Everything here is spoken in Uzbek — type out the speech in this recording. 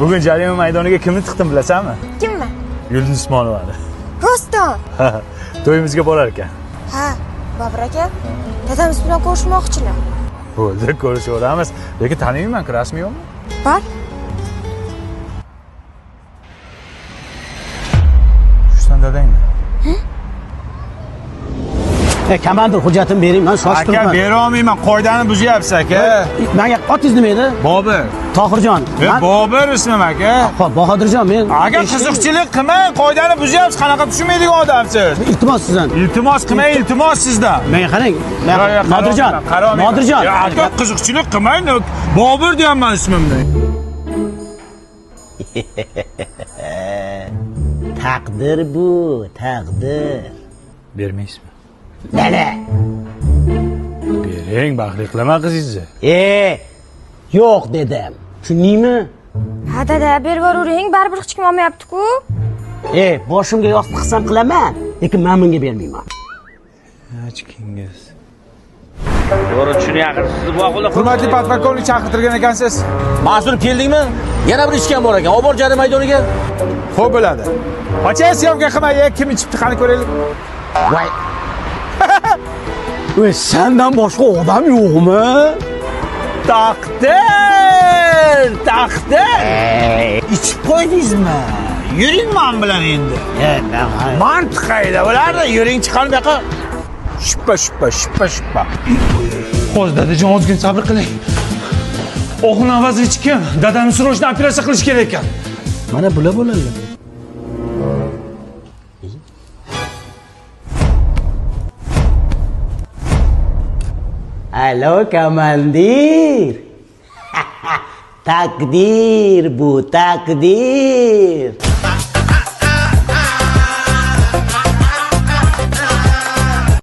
Bugun jarima maydoniga kimni tiqdim bilasanmi? Kimmi? Yulduz Usmonovani. Rostdan. To'yimizga borar ekan. Ha, Bobur aka, dadamiz bilan ko'rishmoqchilar. Bo'ldi, ko'rishaveramiz. Lekin taniyman-ku, rasmiy yo'qmi? Bor. Shusan dadangmi? Komandir hujjatim bering, men shoshib Aka, turibman. bera olmayman, qoidani buzyapsiz aka. Menga otingiz nima edi? Bobur. Tohirjon. Bobur ismim aka. Xo'p, Bahodirjon, men Aka, qiziqchilik qilmang, qoidani buzyapsiz, qanaqa tushunmaydigan odamsiz. iltimos sizdan. Iltimos qilmang, iltimos sizdan. Menga qarang. Nodirjon. Nodirjon. Aka, qiziqchilik qilmang, Bobur deyapman ismimni. Taqdir bu, taqdir. Bermaysizmi? Lala. Bering, baxtli qilaman qizingizni. Yo'q dedim. Tushundingmi? Ha dada, berib yuravering, baribir hech kim olmayapti-ku. Boshimga yostiq qilsam qilaman, lekin men bunga bermayman. Achikingiz. To'g'ri tushunyapsiz, boqula. Hurmatli podполковник chaqirtirgan ekansiz. Mas'ul keldingmi? Yana bir ishkan bor ekan. Olib bor jarima maydoniga. Xo'p bo'ladi. Ochang syomka qilmay, kim ichibdi qani ko'raylik. Voy. Sendan boshqa odam yo'qmi? Taqdir! Ichib qo'ydingizmi? Yuring men bilan endi. Mantiq qayda bo'lardi? Yuring chiqar bu yoqqa. Shuppa. Hozir dadajon ozgina sabr qiling. O'g'il avazi kim? Dadamni srochni operatsiya qilish kerak ekan. Mana bular bo'ladi. Alo komandir. Takdir bu takdir.